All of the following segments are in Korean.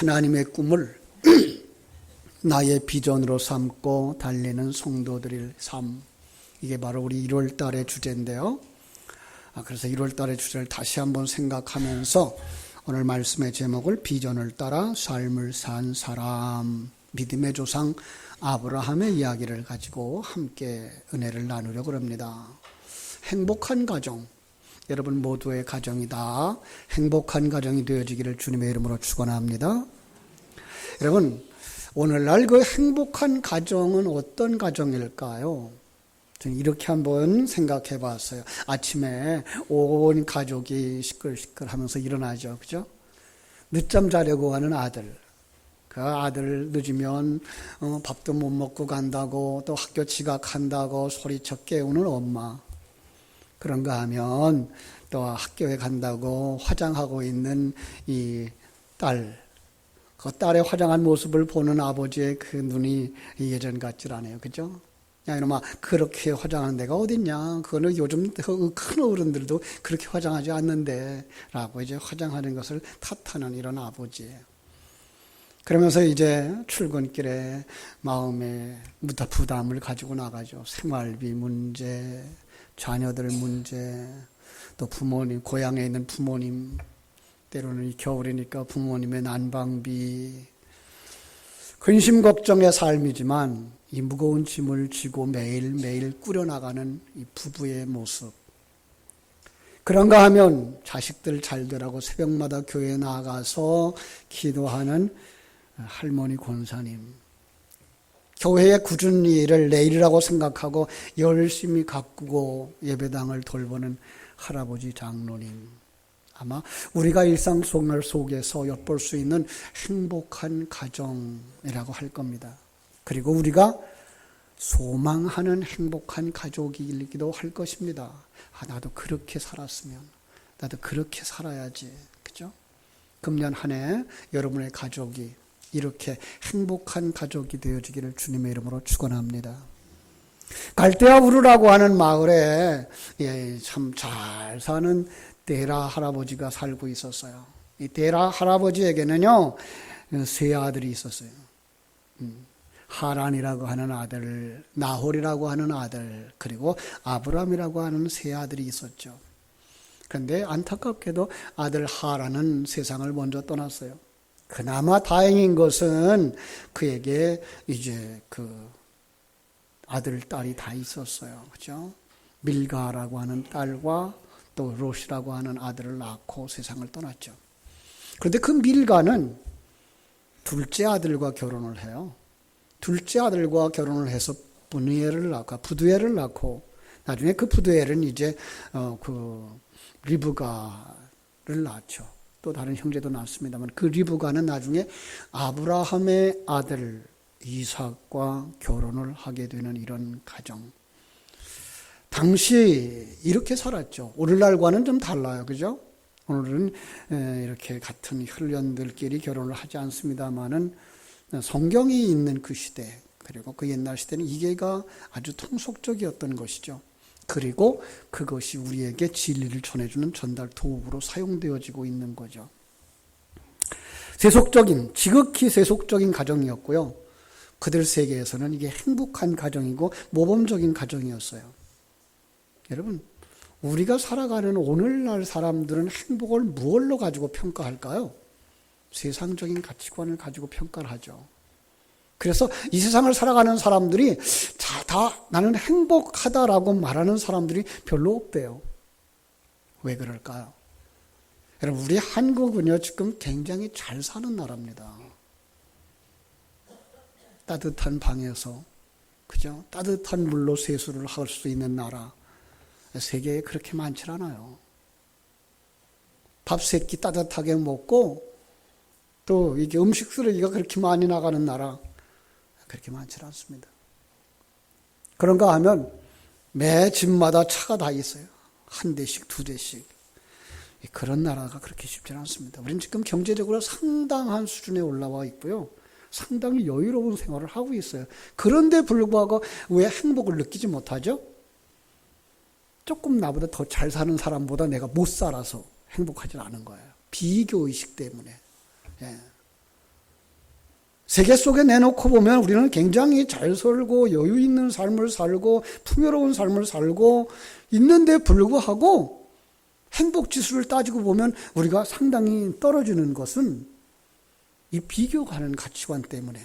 하나님의 꿈을 나의 비전으로 삼고 달리는 성도들의 삶, 이게 바로 우리 1월 달의 주제인데요. 그래서 1월 달의 주제를 다시 한번 생각하면서 오늘 말씀의 제목을 비전을 따라 삶을 산 사람, 믿음의 조상 아브라함의 이야기를 가지고 함께 은혜를 나누려고 합니다. 행복한 가정, 여러분 모두의 가정이 다 행복한 가정이 되어지기를 주님의 이름으로 축원합니다. 여러분, 오늘날 그 행복한 가정은 어떤 가정일까요? 저는 이렇게 한번 생각해 봤어요. 아침에 온 가족이 시끌시끌 하면서 일어나죠. 그죠? 늦잠 자려고 하는 아들. 그 아들 늦으면 밥도 못 먹고 간다고, 또 학교 지각한다고 소리쳐 깨우는 엄마. 그런가 하면 또 학교에 간다고 화장하고 있는 이 딸. 그 딸의 화장한 모습을 보는 아버지의 그 눈이 예전 같질 않아요. 그죠? 야, 이놈아, 그렇게 화장하는 데가 어딨냐? 그거는 요즘 큰 어른들도 그렇게 화장하지 않는데, 라고 이제 화장하는 것을 탓하는 이런 아버지예요. 그러면서 이제 출근길에 마음에 부담을 가지고 나가죠. 생활비 문제, 자녀들 문제, 또 부모님, 고향에 있는 부모님, 때로는 겨울이니까 부모님의 난방비, 근심 걱정의 삶이지만 이 무거운 짐을 지고 매일매일 꾸려나가는 이 부부의 모습. 그런가 하면 자식들 잘 되라고 새벽마다 교회에 나가서 기도하는 할머니 권사님. 교회의 굳은 일을 내일이라고 생각하고 열심히 가꾸고 예배당을 돌보는 할아버지 장로님. 아마 우리가 일상생활 속에서 엿볼 수 있는 행복한 가정이라고 할 겁니다. 그리고 우리가 소망하는 행복한 가족이기도 할 것입니다. 나도 그렇게 살았으면, 나도 그렇게 살아야지. 그죠? 금년 한 해 여러분의 가족이 이렇게 행복한 가족이 되어지기를 주님의 이름으로 축원합니다. 갈대아 우르라고 하는 마을에 참 잘 사는 데라 할아버지가 살고 있었어요. 이 데라 할아버지에게는요, 세 아들이 있었어요. 하란이라고 하는 아들, 나홀이라고 하는 아들, 그리고 아브람이라고 하는 세 아들이 있었죠. 그런데 안타깝게도 아들 하란은 세상을 먼저 떠났어요. 그나마 다행인 것은 그에게 이제 그 아들, 딸이 다 있었어요. 그죠? 밀가라고 하는 딸과 또 롯이라고 하는 아들을 낳고 세상을 떠났죠. 그런데 그 밀가는 둘째 아들과 결혼을 해요. 둘째 아들과 결혼을 해서 부두엘을 낳고 나중에 그 부두엘은 이제 그 리브가를 낳죠. 또 다른 형제도 낳습니다만 그 리브가는 나중에 아브라함의 아들 이삭과 결혼을 하게 되는 이런 가정. 당시 이렇게 살았죠. 오늘날과는 좀 달라요. 그죠? 오늘은 이렇게 같은 혈연들끼리 결혼을 하지 않습니다만은 성경이 있는 그 시대, 그리고 그 옛날 시대는 이게가 아주 통속적이었던 것이죠. 그리고 그것이 우리에게 진리를 전해주는 전달 도구로 사용되어지고 있는 거죠. 지극히 세속적인 가정이었고요. 그들 세계에서는 이게 행복한 가정이고 모범적인 가정이었어요. 여러분, 우리가 살아가는 오늘날 사람들은 행복을 무엇로 가지고 평가할까요? 세상적인 가치관을 가지고 평가를 하죠. 그래서 이 세상을 살아가는 사람들이 다 나는 행복하다라고 말하는 사람들이 별로 없대요. 왜 그럴까요? 여러분, 우리 한국은요, 지금 굉장히 잘 사는 나라입니다. 따뜻한 방에서, 그죠? 따뜻한 물로 세수를 할 수 있는 나라. 세계에 그렇게 많지 않아요. 밥 세 끼 따뜻하게 먹고 또 이게 음식 쓰레기가 그렇게 많이 나가는 나라 그렇게 많지 않습니다. 그런가 하면 매 집마다 차가 다 있어요. 한 대씩, 두 대씩. 그런 나라가 그렇게 쉽지 않습니다. 우리는 지금 경제적으로 상당한 수준에 올라와 있고요. 상당히 여유로운 생활을 하고 있어요. 그런데 불구하고 왜 행복을 느끼지 못하죠? 조금 나보다 더 잘 사는 사람보다 내가 못 살아서 행복하지 않은 거예요. 비교의식 때문에. 예. 세계 속에 내놓고 보면 우리는 굉장히 잘 살고 여유 있는 삶을 살고 풍요로운 삶을 살고 있는데 불구하고 행복지수를 따지고 보면 우리가 상당히 떨어지는 것은 이 비교하는 가치관 때문에.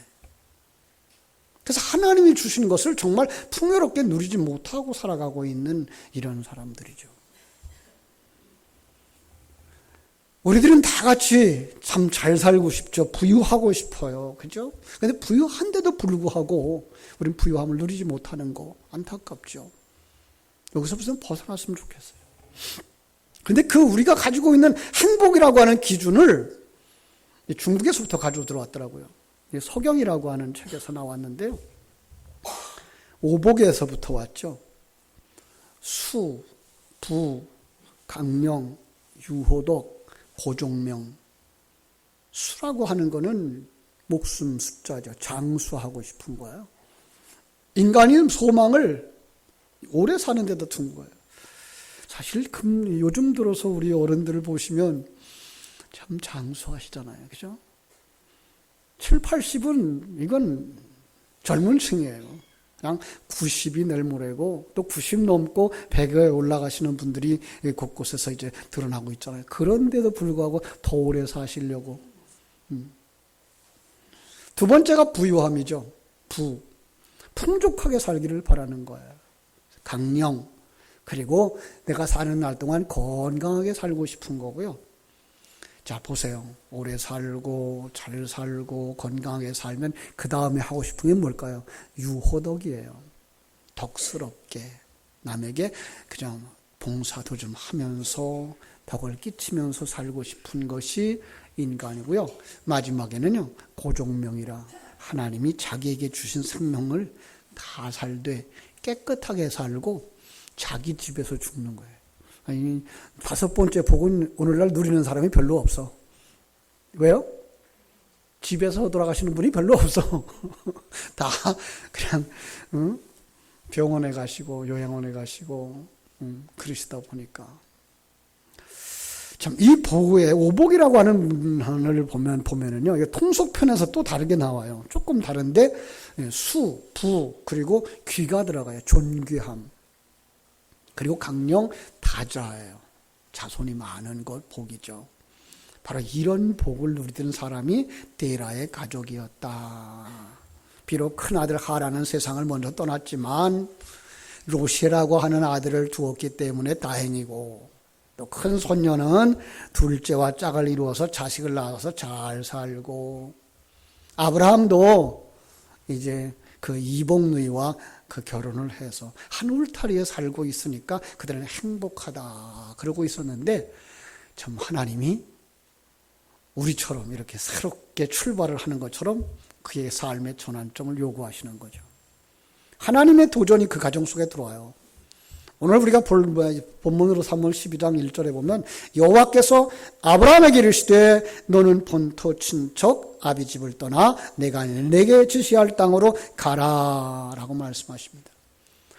그래서 하나님이 주신 것을 정말 풍요롭게 누리지 못하고 살아가고 있는 이런 사람들이죠. 우리들은 다 같이 참 잘 살고 싶죠. 부유하고 싶어요. 그죠? 근데 부유한데도 불구하고 우린 부유함을 누리지 못하는 거 안타깝죠. 여기서부터 벗어났으면 좋겠어요. 근데 그 우리가 가지고 있는 행복이라고 하는 기준을 중국에서부터 가지고 들어왔더라고요. 서경이라고 하는 책에서 나왔는데요. 오복에서부터 왔죠. 수, 부, 강령, 유호덕, 고종명. 수라고 하는 거는 목숨 숫자죠. 장수하고 싶은 거예요. 인간이 소망을 오래 사는 데다 둔 거예요. 사실 요즘 들어서 우리 어른들을 보시면 참 장수하시잖아요. 그죠? 7, 80은 이건 젊은 층이에요. 그냥 90이 내일 모레고 또 90 넘고 100에 올라가시는 분들이 곳곳에서 이제 드러나고 있잖아요. 그런데도 불구하고 더 오래 사시려고. 두 번째가 부유함이죠. 풍족하게 살기를 바라는 거예요. 강령. 그리고 내가 사는 날 동안 건강하게 살고 싶은 거고요. 자, 보세요. 오래 살고 잘 살고 건강하게 살면 그 다음에 하고 싶은 게 뭘까요? 유호덕이에요. 덕스럽게 남에게 그냥 봉사도 좀 하면서 덕을 끼치면서 살고 싶은 것이 인간이고요. 마지막에는요. 고종명이라 하나님이 자기에게 주신 생명을 다 살되 깨끗하게 살고 자기 집에서 죽는 거예요. 아니, 5번째 복은 오늘날 누리는 사람이 별로 없어. 왜요? 집에서 돌아가시는 분이 별로 없어. 다 그냥 병원에 가시고 요양원에 가시고 그러시다 보니까 참 이 복의 오복이라고 하는 하나를 보면은요, 이게 통속편에서 또 다르게 나와요. 조금 다른데 수, 부 그리고 귀가 들어가요. 존귀함. 그리고 강령 다자예요. 자손이 많은 것 복이죠. 바로 이런 복을 누리던 사람이 데라의 가족이었다. 비록 큰아들 하라는 세상을 먼저 떠났지만 로시라고 하는 아들을 두었기 때문에 다행이고 또 큰 손녀는 둘째와 짝을 이루어서 자식을 낳아서 잘 살고 아브라함도 이제 그 이복누이와 그 결혼을 해서 한 울타리에 살고 있으니까 그들은 행복하다 그러고 있었는데 참 하나님이 우리처럼 이렇게 새롭게 출발을 하는 것처럼 그의 삶의 전환점을 요구하시는 거죠. 하나님의 도전이 그 가정 속에 들어와요. 오늘 우리가 본문으로 3월 12장 1절에 보면 여호와께서 아브라함에게 이르시되 너는 본토 친척 아비 집을 떠나 내가 내게 지시할 땅으로 가라 라고 말씀하십니다.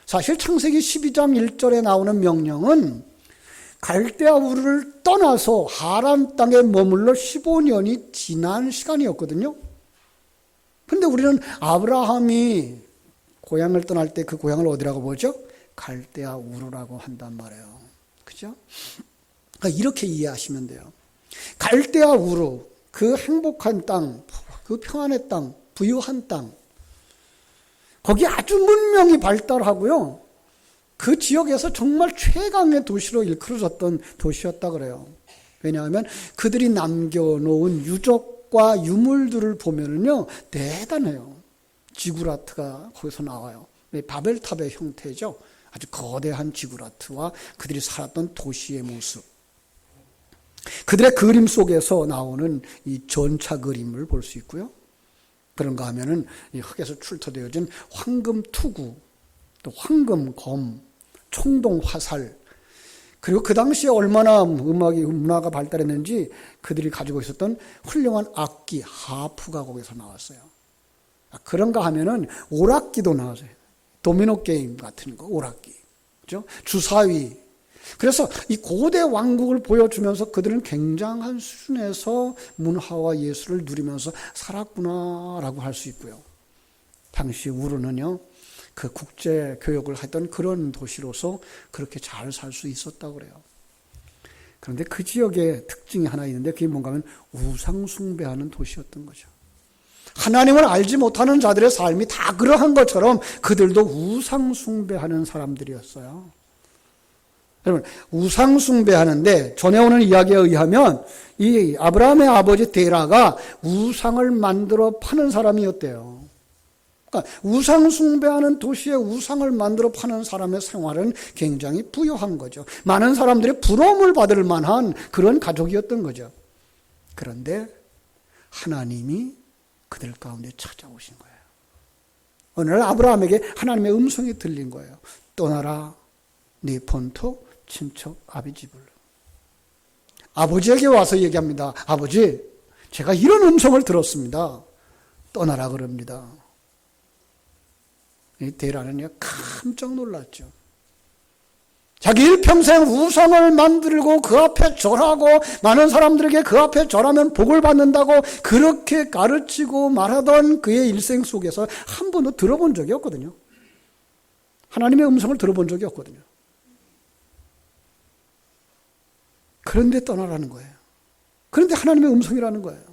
사실 창세기 12장 1절에 나오는 명령은 갈대아 우르를 떠나서 하란 땅에 머물러 15년이 지난 시간이었거든요. 그런데 우리는 아브라함이 고향을 떠날 때 그 고향을 어디라고 보죠? 갈대아 우르라고 한단 말이에요. 그죠? 그러니까 이렇게 이해하시면 돼요. 갈대아 우르, 그 행복한 땅, 그 평안의 땅, 부유한 땅, 거기 아주 문명이 발달하고요. 그 지역에서 정말 최강의 도시로 일컬어졌던 도시였다 그래요. 왜냐하면 그들이 남겨놓은 유적과 유물들을 보면은요, 대단해요. 지구라트가 거기서 나와요. 바벨탑의 형태죠. 아주 거대한 지구라트와 그들이 살았던 도시의 모습. 그들의 그림 속에서 나오는 이 전차 그림을 볼 수 있고요. 그런가 하면은 이 흙에서 출토되어진 황금 투구, 또 황금 검, 청동 화살, 그리고 그 당시에 얼마나 문화가 발달했는지 그들이 가지고 있었던 훌륭한 악기, 하프가 거기서 나왔어요. 그런가 하면은 오락기도 나왔어요. 도미노 게임 같은 거, 오락기. 그죠? 주사위. 그래서 이 고대 왕국을 보여주면서 그들은 굉장한 수준에서 문화와 예술을 누리면서 살았구나라고 할 수 있고요. 당시 우르는요, 그 국제 교역을 했던 그런 도시로서 그렇게 잘 살 수 있었다고 그래요. 그런데 그 지역의 특징이 하나 있는데 그게 뭔가 하면 우상 숭배하는 도시였던 거죠. 하나님을 알지 못하는 자들의 삶이 다 그러한 것처럼 그들도 우상 숭배하는 사람들이었어요. 여러분, 우상 숭배하는데 전해 오는 이야기에 의하면 이 아브라함의 아버지 데라가 우상을 만들어 파는 사람이었대요. 그러니까 우상 숭배하는 도시에 우상을 만들어 파는 사람의 생활은 굉장히 부유한 거죠. 많은 사람들이 부러움을 받을 만한 그런 가족이었던 거죠. 그런데 하나님이 그들 가운데 찾아오신 거예요. 어느 날 아브라함에게 하나님의 음성이 들린 거예요. 떠나라 네 본토 친척 아비 집을. 아버지에게 와서 얘기합니다. 아버지, 제가 이런 음성을 들었습니다. 떠나라 그럽니다. 이 데라는요, 깜짝 놀랐죠. 자기 일평생 우상을 만들고 그 앞에 절하고 많은 사람들에게 그 앞에 절하면 복을 받는다고 그렇게 가르치고 말하던 그의 일생 속에서 한 번도 들어본 적이 없거든요. 하나님의 음성을 들어본 적이 없거든요. 그런데 떠나라는 거예요. 그런데 하나님의 음성이라는 거예요.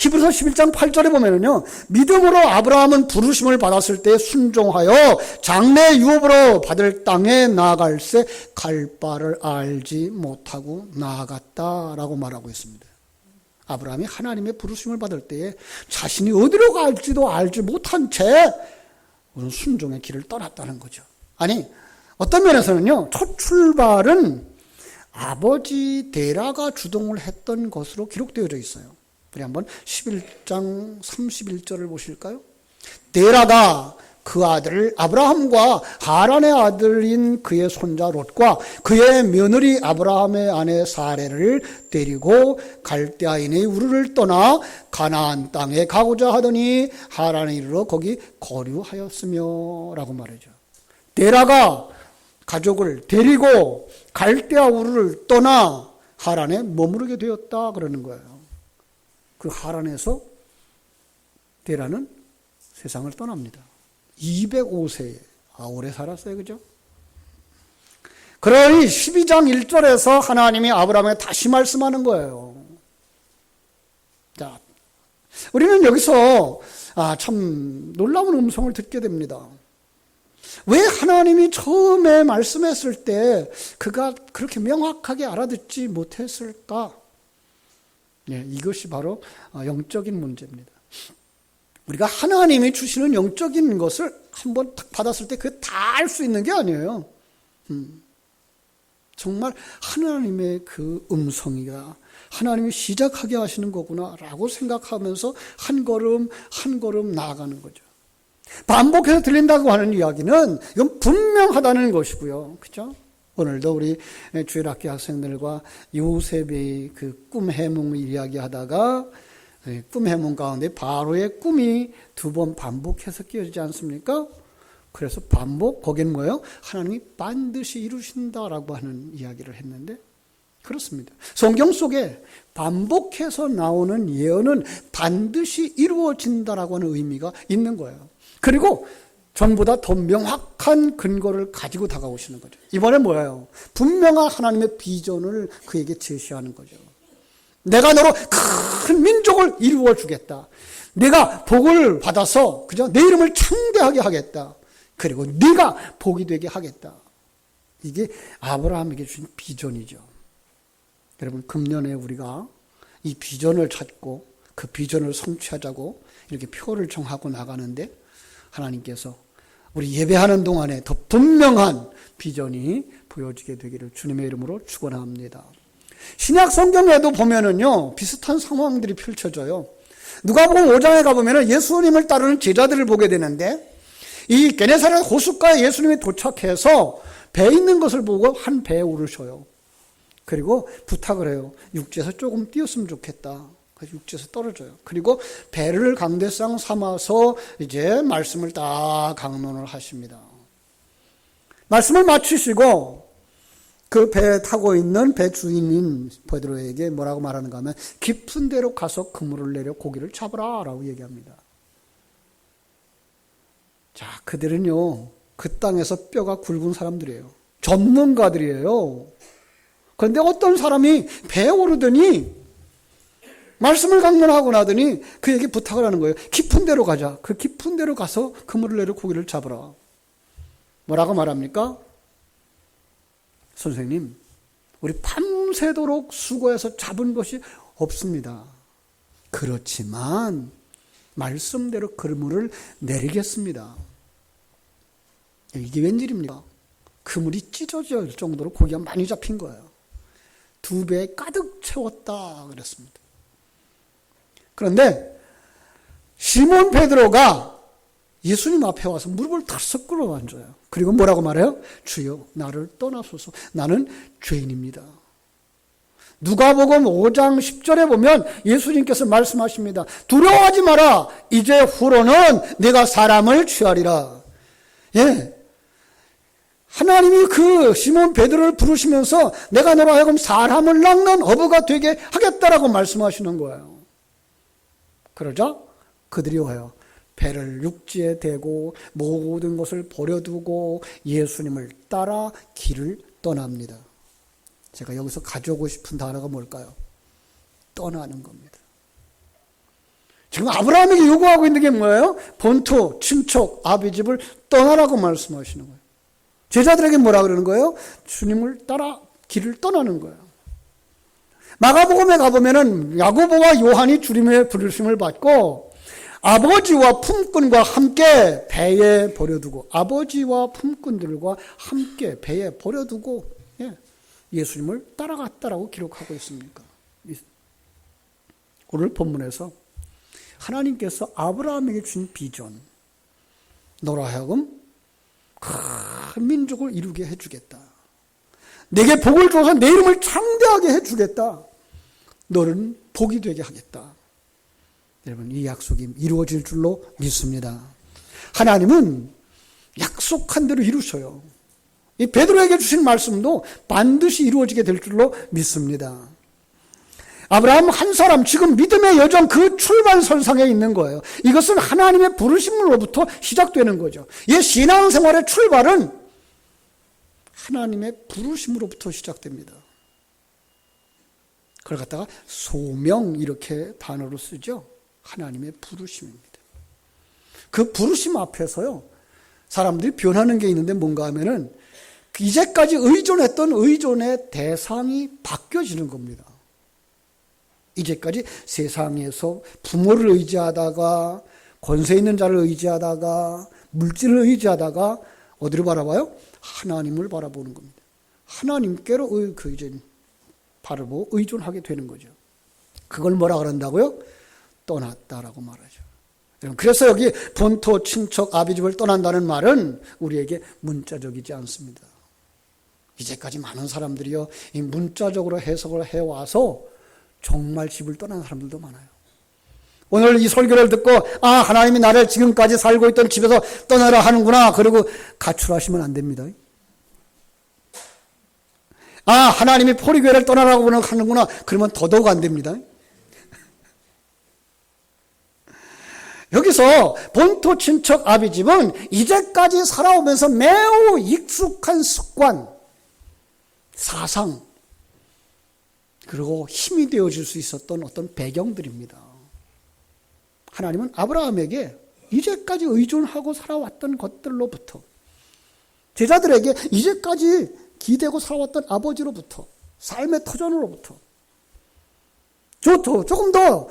히브리서 11장 8절에 보면은요, 믿음으로 아브라함은 부르심을 받았을 때 순종하여 장래 유업으로 받을 땅에 나아갈새 갈 바를 알지 못하고 나아갔다라고 말하고 있습니다. 아브라함이 하나님의 부르심을 받을 때에 자신이 어디로 갈지도 알지 못한 채 순종의 길을 떠났다는 거죠. 아니, 어떤 면에서는요, 첫 출발은 아버지 데라가 주동을 했던 것으로 기록되어져 있어요. 우리 한번 11장 31절을 보실까요? 데라가 그 아들을 아브라함과 하란의 아들인 그의 손자 롯과 그의 며느리 아브라함의 아내 사레를 데리고 갈대아인의 우르를 떠나 가나안 땅에 가고자 하더니 하란에 이르러 거기 거류하였으며 라고 말하죠. 데라가 가족을 데리고 갈대아 우르를 떠나 하란에 머무르게 되었다 그러는 거예요. 그 하란에서 데라는 세상을 떠납니다. 205세에 오래 살았어요. 그죠? 그러니 12장 1절에서 하나님이 아브라함에게 다시 말씀하는 거예요. 자, 우리는 여기서 참 놀라운 음성을 듣게 됩니다. 왜 하나님이 처음에 말씀했을 때 그가 그렇게 명확하게 알아듣지 못했을까? 네, 이것이 바로 영적인 문제입니다. 우리가 하나님이 주시는 영적인 것을 한번 딱 받았을 때 그게 다 알 수 있는 게 아니에요. 정말 하나님의 그 음성이가 하나님이 시작하게 하시는 거구나 라고 생각하면서 한 걸음 한 걸음 나아가는 거죠. 반복해서 들린다고 하는 이야기는 이건 분명하다는 것이고요. 그렇죠? 오늘도 우리 주일학교 학생들과 요셉의 그 꿈 해몽 이야기하다가 꿈 해몽 가운데 바로의 꿈이 2번 반복해서 끼어지지 않습니까? 그래서 반복, 거기는 뭐예요? 하나님이 반드시 이루신다라고 하는 이야기를 했는데 그렇습니다. 성경 속에 반복해서 나오는 예언은 반드시 이루어진다라고 하는 의미가 있는 거예요. 그리고 전보다 더 명확한 근거를 가지고 다가오시는 거죠. 이번엔 뭐예요? 분명한 하나님의 비전을 그에게 제시하는 거죠. 내가 너로 큰 민족을 이루어 주겠다. 내가 복을 받아서 그죠? 내 이름을 창대하게 하겠다. 그리고 네가 복이 되게 하겠다. 이게 아브라함에게 주신 비전이죠. 여러분, 금년에 우리가 이 비전을 찾고 그 비전을 성취하자고 이렇게 표를 정하고 나가는데 하나님께서 우리 예배하는 동안에 더 분명한 비전이 보여지게 되기를 주님의 이름으로 축원합니다. 신약 성경에도 보면은요, 비슷한 상황들이 펼쳐져요. 누가복음 5장에 가보면은 예수님을 따르는 제자들을 보게 되는데, 이 게네사렛 호숫가에 예수님이 도착해서 배 있는 것을 보고 한 배에 오르셔요. 그리고 부탁을 해요. 육지에서 조금 뛰었으면 좋겠다. 그래서 육지에서 떨어져요. 그리고 배를 강대상 삼아서 이제 말씀을 딱 강론을 하십니다. 말씀을 마치시고 그 배에 타고 있는 배 주인인 베드로에게 뭐라고 말하는가 하면 깊은 데로 가서 그물을 내려 고기를 잡으라 라고 얘기합니다. 자, 그들은요 그 땅에서 뼈가 굵은 사람들이에요. 전문가들이에요. 그런데 어떤 사람이 배에 오르더니 말씀을 강론하고 나더니 그에게 부탁을 하는 거예요. 깊은 데로 가자. 그 깊은 데로 가서 그물을 내려 고기를 잡으라. 뭐라고 말합니까? 선생님, 우리 밤새도록 수고해서 잡은 것이 없습니다. 그렇지만 말씀대로 그물을 내리겠습니다. 이게 웬일입니까? 그물이 찢어질 정도로 고기가 많이 잡힌 거예요. 2배에 가득 채웠다 그랬습니다. 그런데 시몬 베드로가 예수님 앞에 와서 무릎을 탁석 꿇어앉아요. 그리고 뭐라고 말해요? 주여, 나를 떠나소서. 나는 죄인입니다. 누가복음 5장 10절에 보면 예수님께서 말씀하십니다. 두려워하지 마라. 이제 후로는 내가 사람을 취하리라. 예. 하나님이 그 시몬 베드로를 부르시면서 내가 너로 하여금 사람을 낚는 어부가 되게 하겠다라고 말씀하시는 거예요. 그러자 그들이 와요. 배를 육지에 대고 모든 것을 버려두고 예수님을 따라 길을 떠납니다. 제가 여기서 가져오고 싶은 단어가 뭘까요? 떠나는 겁니다. 지금 아브라함에게 요구하고 있는 게 뭐예요? 본토, 친척, 아비 집을 떠나라고 말씀하시는 거예요. 제자들에게 뭐라 그러는 거예요? 주님을 따라 길을 떠나는 거예요. 마가복음에 가보면은 야고보와 요한이 주님의 부르심을 받고 아버지와 품꾼과 함께 배에 버려두고 아버지와 품꾼들과 함께 배에 버려두고 예수님을 따라갔다라고 기록하고 있습니까? 오늘 본문에서 하나님께서 아브라함에게 준 비전, 너로 하여금 큰 민족을 이루게 해주겠다. 내게 복을 줘서 내 이름을 창대하게 해주겠다. 너는 복이 되게 하겠다. 여러분, 이 약속이 이루어질 줄로 믿습니다. 하나님은 약속한 대로 이루셔요. 이 베드로에게 주신 말씀도 반드시 이루어지게 될 줄로 믿습니다. 아브라함 한 사람, 지금 믿음의 여정 그 출발선상에 있는 거예요. 이것은 하나님의 부르심으로부터 시작되는 거죠. 이 신앙생활의 출발은 하나님의 부르심으로부터 시작됩니다. 그걸 갖다가 소명 이렇게 단어로 쓰죠. 하나님의 부르심입니다. 그 부르심 앞에서요, 사람들이 변하는 게 있는데 뭔가 하면은 이제까지 의존했던 의존의 대상이 바뀌어지는 겁니다. 이제까지 세상에서 부모를 의지하다가 권세 있는 자를 의지하다가 물질을 의지하다가 어디를 바라봐요? 하나님을 바라보는 겁니다. 하나님께로 이제 바라보고 의존하게 되는 거죠. 그걸 뭐라 그런다고요? 떠났다라고 말하죠. 그래서 여기 본토, 친척, 아비집을 떠난다는 말은 우리에게 문자적이지 않습니다. 이제까지 많은 사람들이요, 이 문자적으로 해석을 해와서 정말 집을 떠난 사람들도 많아요. 오늘 이 설교를 듣고 하나님이 나를 지금까지 살고 있던 집에서 떠나라 하는구나. 그리고 가출하시면 안 됩니다. 하나님이 포리교회를 떠나라고 하는구나. 그러면 더더욱 안 됩니다. 여기서 본토, 친척, 아비집은 이제까지 살아오면서 매우 익숙한 습관, 사상, 그리고 힘이 되어줄 수 있었던 어떤 배경들입니다. 하나님은 아브라함에게 이제까지 의존하고 살아왔던 것들로부터, 제자들에게 이제까지 기대고 살아왔던 아버지로부터, 삶의 터전으로부터, 조금 더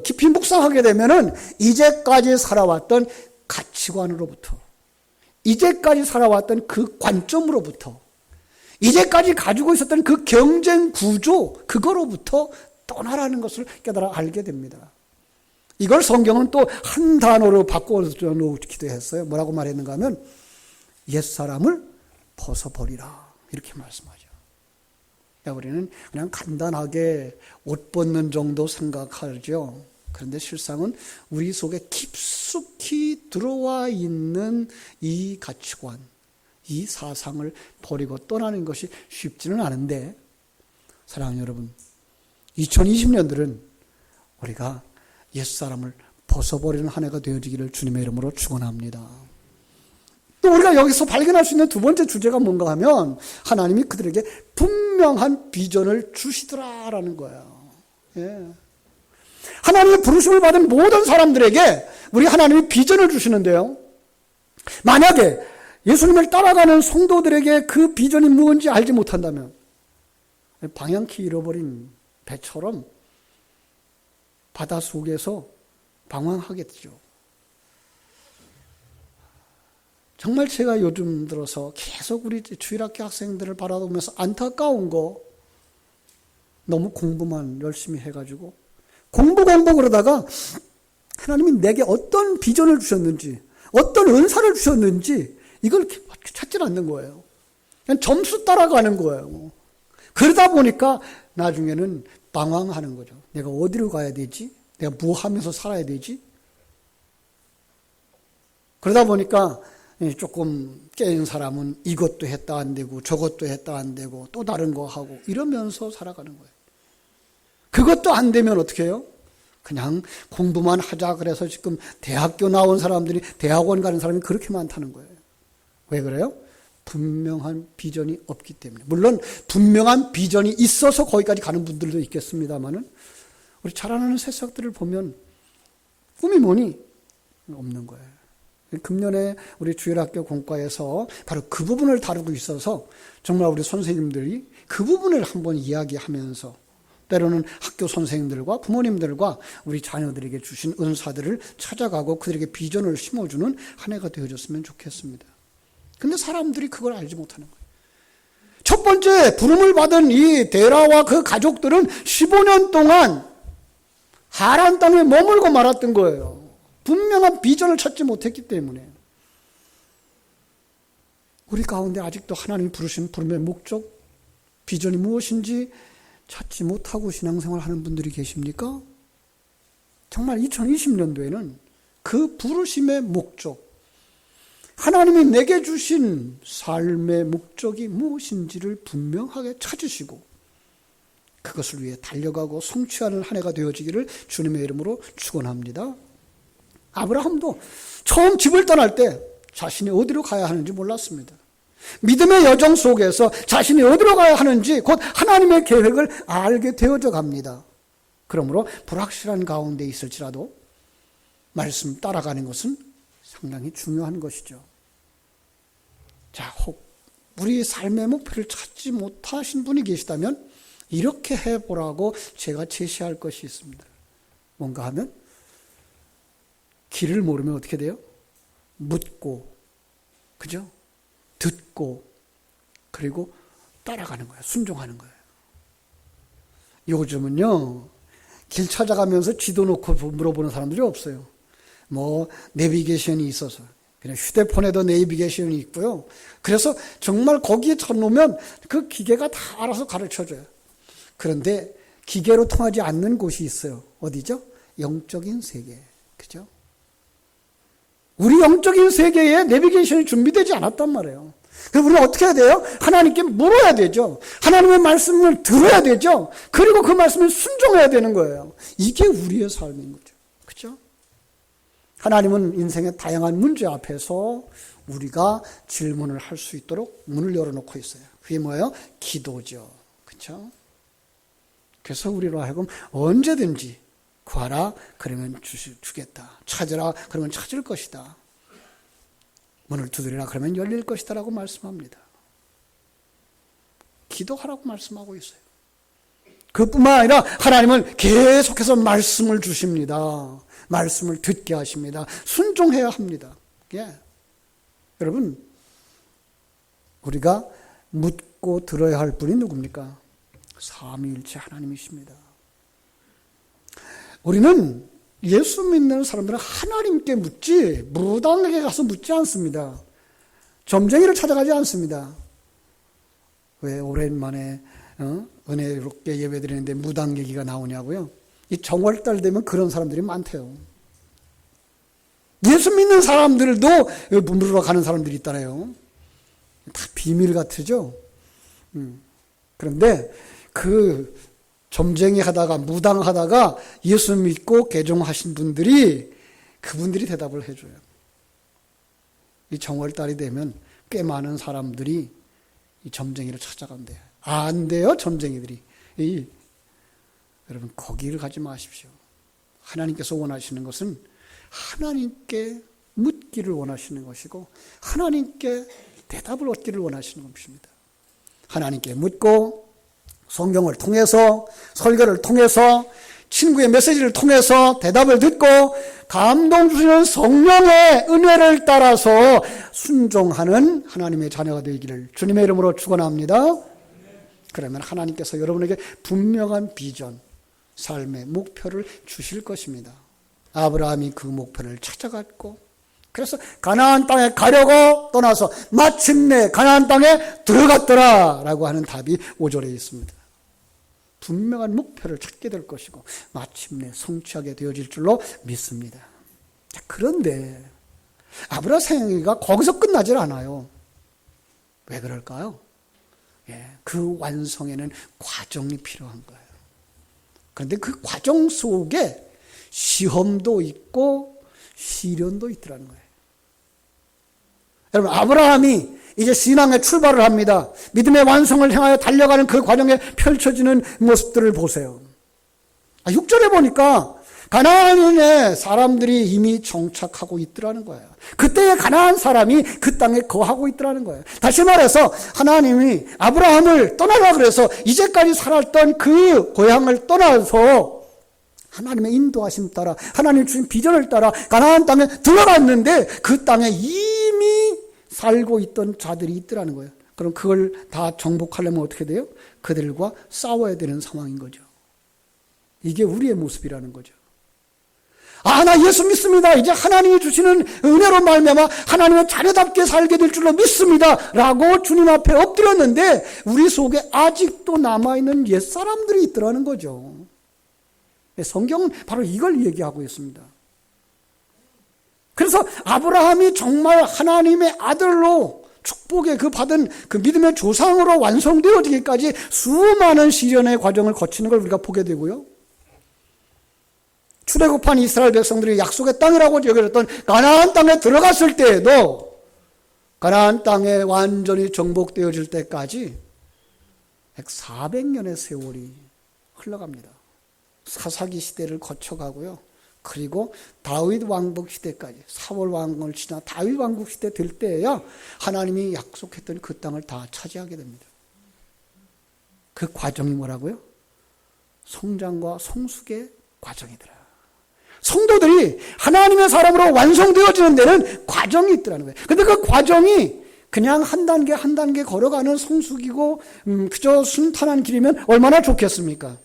깊이 묵상하게 되면은 이제까지 살아왔던 가치관으로부터, 이제까지 살아왔던 그 관점으로부터, 이제까지 가지고 있었던 그 경쟁 구조, 그거로부터 떠나라는 것을 깨달아 알게 됩니다. 이걸 성경은 또 한 단어로 바꿔놓기도 했어요. 뭐라고 말했는가 하면 옛사람을 벗어버리라, 이렇게 말씀하죠. 우리는 그냥 간단하게 옷 벗는 정도 생각하죠. 그런데 실상은 우리 속에 깊숙이 들어와 있는 이 가치관, 이 사상을 버리고 떠나는 것이 쉽지는 않은데, 사랑하는 여러분, 2020년들은 우리가 옛사람을 벗어버리는 한 해가 되어지기를 주님의 이름으로 축원합니다. 또 우리가 여기서 발견할 수 있는 두 번째 주제가 뭔가 하면, 하나님이 그들에게 분명한 비전을 주시더라라는 거예요. 예. 하나님의 부르심을 받은 모든 사람들에게 우리 하나님이 비전을 주시는데요, 만약에 예수님을 따라가는 성도들에게 그 비전이 무엇인지 알지 못한다면 방향키 잃어버린 배처럼 바다 속에서 방황하겠죠. 정말 제가 요즘 들어서 계속 우리 주일학교 학생들을 바라보면서 안타까운 거, 너무 공부만 열심히 해가지고 공부 그러다가 하나님이 내게 어떤 비전을 주셨는지, 어떤 은사를 주셨는지 이걸 찾지 않는 거예요. 그냥 점수 따라가는 거예요. 그러다 보니까 나중에는 방황하는 거죠. 내가 어디로 가야 되지? 내가 뭐 하면서 살아야 되지? 그러다 보니까 조금 깨인 사람은 이것도 했다 안 되고 저것도 했다 안 되고 또 다른 거 하고 이러면서 살아가는 거예요. 그것도 안 되면 어떻게 해요? 그냥 공부만 하자 그래서 지금 대학교 나온 사람들이, 대학원 가는 사람이 그렇게 많다는 거예요. 왜 그래요? 분명한 비전이 없기 때문에. 물론 분명한 비전이 있어서 거기까지 가는 분들도 있겠습니다만은, 우리 자라나는 새싹들을 보면 꿈이 뭐니? 없는 거예요. 금년에 우리 주일학교 공과에서 바로 그 부분을 다루고 있어서 정말 우리 선생님들이 그 부분을 한번 이야기하면서, 때로는 학교 선생님들과 부모님들과 우리 자녀들에게 주신 은사들을 찾아가고 그들에게 비전을 심어주는 한 해가 되어졌으면 좋겠습니다. 근데 사람들이 그걸 알지 못하는 거예요. 첫 번째, 부름을 받은 이 데라와 그 가족들은 15년 동안 하란 땅에 머물고 말았던 거예요. 분명한 비전을 찾지 못했기 때문에. 우리 가운데 아직도 하나님이 부르신 부름의 목적, 비전이 무엇인지 찾지 못하고 신앙생활 하는 분들이 계십니까? 정말 2020년도에는 그 부르심의 목적, 하나님이 내게 주신 삶의 목적이 무엇인지를 분명하게 찾으시고 그것을 위해 달려가고 성취하는 한 해가 되어지기를 주님의 이름으로 축원합니다. 아브라함도 처음 집을 떠날 때 자신이 어디로 가야 하는지 몰랐습니다. 믿음의 여정 속에서 자신이 어디로 가야 하는지 곧 하나님의 계획을 알게 되어져 갑니다. 그러므로 불확실한 가운데 있을지라도 말씀 따라가는 것은 상당히 중요한 것이죠. 자, 혹 우리 삶의 목표를 찾지 못하신 분이 계시다면 이렇게 해보라고 제가 제시할 것이 있습니다. 뭔가 하면 길을 모르면 어떻게 돼요? 묻고, 그죠? 듣고, 그리고 따라가는 거예요. 순종하는 거예요. 요즘은요, 길 찾아가면서 지도 놓고 물어보는 사람들이 없어요. 뭐 내비게이션이 있어서 그냥 휴대폰에도 내비게이션이 있고요. 그래서 정말 거기에 쳐놓으면 그 기계가 다 알아서 가르쳐줘요. 그런데 기계로 통하지 않는 곳이 있어요. 어디죠? 영적인 세계. 그죠? 우리 영적인 세계에 내비게이션이 준비되지 않았단 말이에요. 그럼 우리는 어떻게 해야 돼요? 하나님께 물어야 되죠. 하나님의 말씀을 들어야 되죠. 그리고 그 말씀을 순종해야 되는 거예요. 이게 우리의 삶인 거죠. 그죠? 하나님은 인생의 다양한 문제 앞에서 우리가 질문을 할 수 있도록 문을 열어놓고 있어요. 그게 뭐예요? 기도죠. 그렇죠? 그래서 우리로 하여금 언제든지 구하라 그러면 주겠다. 찾으라 그러면 찾을 것이다. 문을 두드리라 그러면 열릴 것이다 라고 말씀합니다. 기도하라고 말씀하고 있어요. 그뿐만 아니라 하나님은 계속해서 말씀을 주십니다. 말씀을 듣게 하십니다. 순종해야 합니다. 예. 여러분, 우리가 묻고 들어야 할 분이 누굽니까? 삼위일체 하나님이십니다. 우리는 예수 믿는 사람들은 하나님께 묻지 무당에게 가서 묻지 않습니다. 점쟁이를 찾아가지 않습니다. 왜 오랜만에 은혜롭게 예배드리는데 무당 얘기가 나오냐고요? 이 정월달 되면 그런 사람들이 많대요. 예수 믿는 사람들도 물으러 가는 사람들이 있잖아요. 다 비밀 같으죠? 그런데 그 점쟁이 하다가 무당하다가 예수 믿고 개종하신 분들이 그분들이 대답을 해줘요. 이 정월달이 되면 꽤 많은 사람들이 이 점쟁이를 찾아간대요. 안 돼요, 점쟁이들이. 여러분, 거기를 가지 마십시오. 하나님께서 원하시는 것은 하나님께 묻기를 원하시는 것이고 하나님께 대답을 얻기를 원하시는 것입니다. 하나님께 묻고 성경을 통해서 설교를 통해서 친구의 메시지를 통해서 대답을 듣고 감동 주시는 성령의 은혜를 따라서 순종하는 하나님의 자녀가 되기를 주님의 이름으로 축원합니다. 그러면 하나님께서 여러분에게 분명한 비전, 삶의 목표를 주실 것입니다. 아브라함이 그 목표를 찾아갔고 그래서 가나안 땅에 가려고 떠나서 마침내 가나안 땅에 들어갔더라라고 하는 답이 5절에 있습니다. 분명한 목표를 찾게 될 것이고 마침내 성취하게 되어질 줄로 믿습니다. 자, 그런데 아브라함 생애가 거기서 끝나질 않아요. 왜 그럴까요? 그 완성에는 과정이 필요한 거예요. 그런데 그 과정 속에 시험도 있고 시련도 있더라는 거예요. 여러분, 아브라함이 이제 신앙의 출발을 합니다. 믿음의 완성을 향하여 달려가는 그 과정에 펼쳐지는 모습들을 보세요. 6절에 보니까 가나안의 사람들이 이미 정착하고 있더라는 거예요. 그때의 가나안 사람이 그 땅에 거하고 있더라는 거예요. 다시 말해서 하나님이 아브라함을 떠나라 그래서 이제까지 살았던 그 고향을 떠나서 하나님의 인도하심 따라 하나님 주신 비전을 따라 가나안 땅에 들어갔는데 그 땅에 이미 살고 있던 자들이 있더라는 거예요. 그럼 그걸 다 정복하려면 어떻게 돼요? 그들과 싸워야 되는 상황인 거죠. 이게 우리의 모습이라는 거죠. 나 예수 믿습니다. 이제 하나님이 주시는 은혜로 말미암아 하나님의 자녀답게 살게 될 줄로 믿습니다. 라고 주님 앞에 엎드렸는데 우리 속에 아직도 남아있는 옛사람들이 있더라는 거죠. 성경은 바로 이걸 얘기하고 있습니다. 그래서 아브라함이 정말 하나님의 아들로 축복의 그 받은 그 믿음의 조상으로 완성되어지기까지 수많은 시련의 과정을 거치는 걸 우리가 보게 되고요. 출애굽한 이스라엘 백성들이 약속의 땅이라고 여겼던 가나안 땅에 들어갔을 때에도 가나안 땅에 완전히 정복되어질 때까지 400년의 세월이 흘러갑니다. 사사기 시대를 거쳐가고요. 그리고 다윗 왕국 시대까지 사울 왕을 지나 다윗 왕국 시대 될 때에야 하나님이 약속했던 그 땅을 다 차지하게 됩니다. 그 과정이 뭐라고요? 성장과 성숙의 과정이더라. 성도들이 하나님의 사람으로 완성되어지는 데는 과정이 있더라는 거예요. 근데 그 과정이 그냥 한 단계 한 단계 걸어가는 성숙이고 그저 순탄한 길이면 얼마나 좋겠습니까?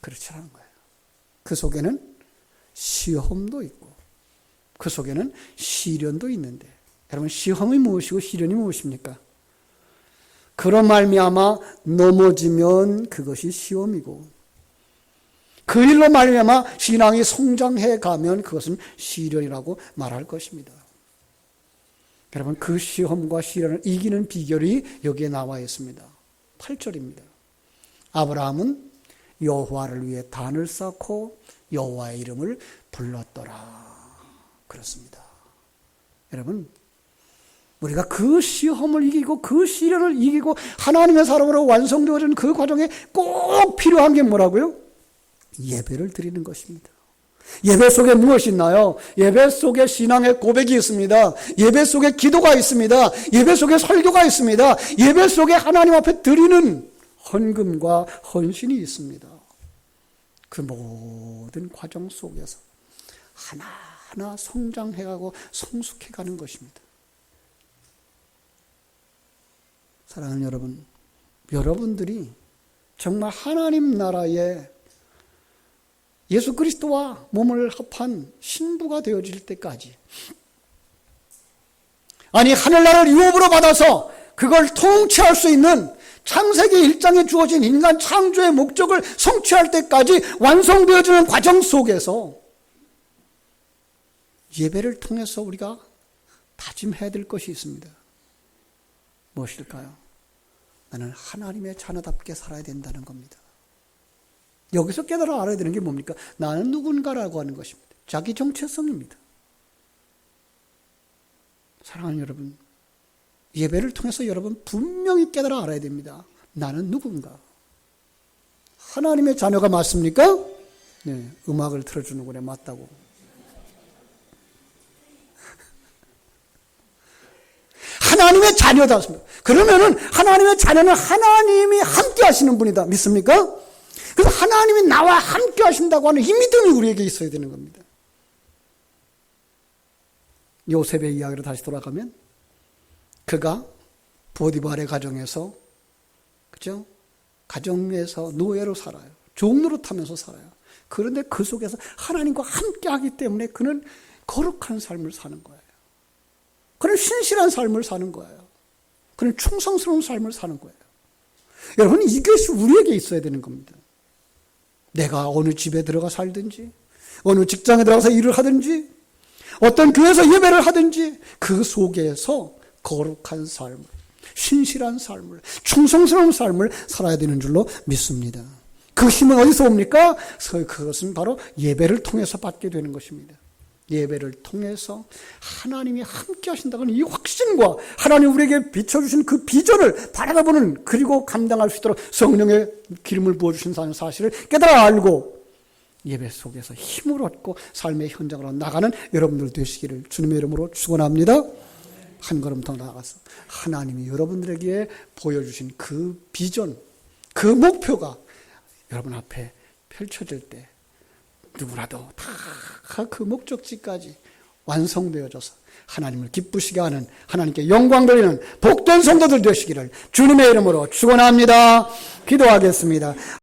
그렇지 않은 거예요. 그 속에는 시험도 있고 그 속에는 시련도 있는데 여러분, 시험이 무엇이고 시련이 무엇입니까? 그런 말미암아 넘어지면 그것이 시험이고 그 일로 말미암아 신앙이 성장해 가면 그것은 시련이라고 말할 것입니다. 여러분, 그 시험과 시련을 이기는 비결이 여기에 나와 있습니다. 8절입니다. 아브라함은 여호와를 위해 단을 쌓고 여호와의 이름을 불렀더라. 그렇습니다. 여러분, 우리가 그 시험을 이기고 그 시련을 이기고 하나님의 사람으로 완성되어지는 그 과정에 꼭 필요한 게 뭐라고요? 예배를 드리는 것입니다. 예배 속에 무엇이 있나요? 예배 속에 신앙의 고백이 있습니다. 예배 속에 기도가 있습니다. 예배 속에 설교가 있습니다. 예배 속에 하나님 앞에 드리는 헌금과 헌신이 있습니다. 그 모든 과정 속에서 하나하나 성장해가고 성숙해가는 것입니다. 사랑하는 여러분, 여러분들이 정말 하나님 나라에 예수 그리스도와 몸을 합한 신부가 되어질 때까지, 아니 하늘나라를 유업으로 받아서 그걸 통치할 수 있는 창세기 1장에 주어진 인간 창조의 목적을 성취할 때까지 완성되어지는 과정 속에서 예배를 통해서 우리가 다짐해야 될 것이 있습니다. 무엇일까요? 나는 하나님의 자녀답게 살아야 된다는 겁니다. 여기서 깨달아 알아야 되는 게 뭡니까? 나는 누군가라고 하는 것입니다. 자기 정체성입니다. 사랑하는 여러분, 예배를 통해서 여러분 분명히 깨달아 알아야 됩니다. 나는 누군가? 하나님의 자녀가 맞습니까? 네, 음악을 틀어주는구나. 맞다고. 하나님의 자녀다. 그러면은 하나님의 자녀는 하나님이 함께 하시는 분이다. 믿습니까? 그래서 하나님이 나와 함께 하신다고 하는 이 믿음이 우리에게 있어야 되는 겁니다. 요셉의 이야기로 다시 돌아가면 그가 보디발의 가정에서, 그죠? 가정에서 노예로 살아요. 종노릇하면서 살아요. 그런데 그 속에서 하나님과 함께 하기 때문에 그는 거룩한 삶을 사는 거예요. 그는 신실한 삶을 사는 거예요. 그는 충성스러운 삶을 사는 거예요. 여러분, 이것이 우리에게 있어야 되는 겁니다. 내가 어느 집에 들어가 살든지, 어느 직장에 들어가서 일을 하든지, 어떤 교회에서 예배를 하든지, 그 속에서 거룩한 삶을, 신실한 삶을, 충성스러운 삶을 살아야 되는 줄로 믿습니다. 그 힘은 어디서 옵니까? 그것은 바로 예배를 통해서 받게 되는 것입니다. 예배를 통해서 하나님이 함께 하신다는 이 확신과 하나님 우리에게 비춰주신 그 비전을 바라보는, 그리고 감당할 수 있도록 성령의 기름을 부어주신 사실을 깨달아 알고 예배 속에서 힘을 얻고 삶의 현장으로 나가는 여러분들 되시기를 주님의 이름으로 축원합니다. 한 걸음 더 나아가서 하나님이 여러분들에게 보여주신 그 비전, 그 목표가 여러분 앞에 펼쳐질 때 누구라도 다 그 목적지까지 완성되어져서 하나님을 기쁘시게 하는, 하나님께 영광 돌리는 복된 성도들 되시기를 주님의 이름으로 축원합니다. 기도하겠습니다.